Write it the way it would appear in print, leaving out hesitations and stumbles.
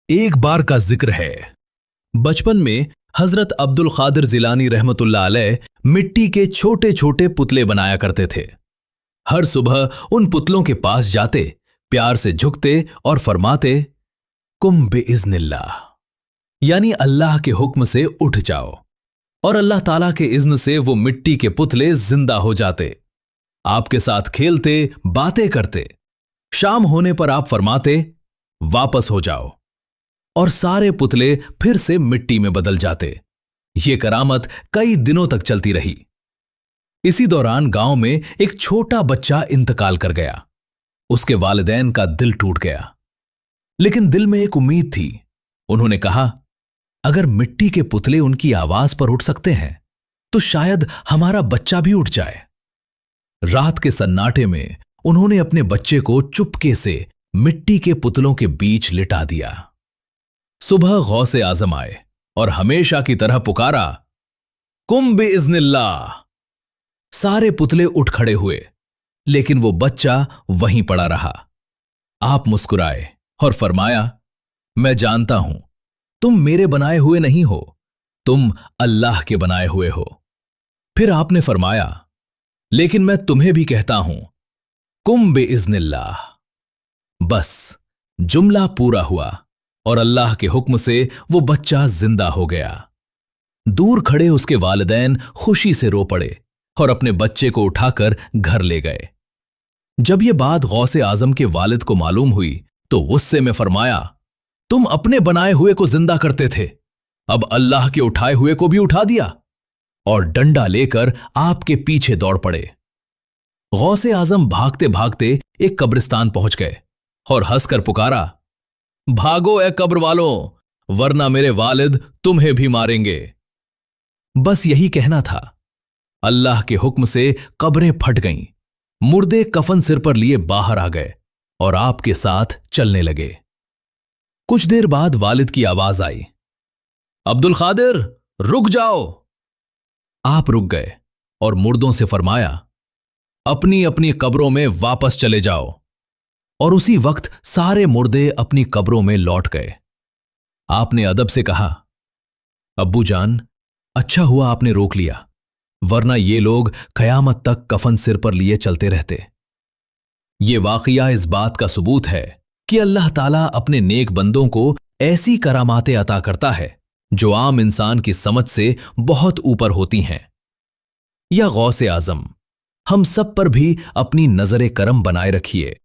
ایک بار کا ذکر ہے، بچپن میں حضرت عبدل قادر جیلانی رحمت اللہ علیہ مٹی کے چھوٹے چھوٹے پتلے بنایا کرتے تھے۔ ہر صبح ان پتلوں کے پاس جاتے، پیار سے جھکتے اور فرماتے کم باذن اللہ، یعنی اللہ کے حکم سے اٹھ جاؤ، اور اللہ تعالیٰ کے اذن سے وہ مٹی کے پتلے زندہ ہو جاتے، آپ کے ساتھ کھیلتے، باتیں کرتے۔ شام ہونے پر آپ فرماتے واپس ہو جاؤ، اور سارے پتلے پھر سے مٹی میں بدل جاتے۔ یہ کرامت کئی دنوں تک چلتی رہی۔ اسی دوران گاؤں میں ایک چھوٹا بچہ انتقال کر گیا۔ اس کے والدین کا دل ٹوٹ گیا، لیکن دل میں ایک امید تھی۔ انہوں نے کہا، اگر مٹی کے پتلے ان کی آواز پر اٹھ سکتے ہیں تو شاید ہمارا بچہ بھی اٹھ جائے۔ رات کے سناٹے میں انہوں نے اپنے بچے کو چپکے سے مٹی کے پتلوں کے بیچ لٹا دیا۔ صبح غوث اعظم آئے اور ہمیشہ کی طرح پکارا کم باذن اللہ۔ سارے پتلے اٹھ کھڑے ہوئے، لیکن وہ بچہ وہیں پڑا رہا۔ آپ مسکرائے اور فرمایا، میں جانتا ہوں تم میرے بنائے ہوئے نہیں ہو، تم اللہ کے بنائے ہوئے ہو۔ پھر آپ نے فرمایا، لیکن میں تمہیں بھی کہتا ہوں کم باذن اللہ۔ بس جملہ پورا ہوا اور اللہ کے حکم سے وہ بچہ زندہ ہو گیا۔ دور کھڑے اس کے والدین خوشی سے رو پڑے اور اپنے بچے کو اٹھا کر گھر لے گئے۔ جب یہ بات غوث اعظم کے والد کو معلوم ہوئی تو غصے میں فرمایا، تم اپنے بنائے ہوئے کو زندہ کرتے تھے، اب اللہ کے اٹھائے ہوئے کو بھی اٹھا دیا، اور ڈنڈا لے کر آپ کے پیچھے دوڑ پڑے۔ غوث اعظم بھاگتے بھاگتے ایک قبرستان پہنچ گئے اور ہنس کر پکارا، بھاگو اے قبر والوں، ورنہ میرے والد تمہیں بھی ماریں گے۔ بس یہی کہنا تھا۔ اللہ کے حکم سے قبریں پھٹ گئیں، مردے کفن سر پر لیے باہر آ گئے اور آپ کے ساتھ چلنے لگے۔ کچھ دیر بعد والد کی آواز آئی، عبد القادر رک جاؤ۔ آپ رک گئے اور مردوں سے فرمایا، اپنی اپنی قبروں میں واپس چلے جاؤ، اور اسی وقت سارے مردے اپنی قبروں میں لوٹ گئے۔ آپ نے ادب سے کہا، ابو جان، اچھا ہوا آپ نے روک لیا، ورنہ یہ لوگ قیامت تک کفن سر پر لیے چلتے رہتے۔ یہ واقعہ اس بات کا ثبوت ہے کہ اللہ تعالیٰ اپنے نیک بندوں کو ایسی کراماتیں عطا کرتا ہے جو عام انسان کی سمجھ سے بہت اوپر ہوتی ہیں۔ یا غوث اعظم، ہم سب پر بھی اپنی نظر کرم بنائے رکھیے۔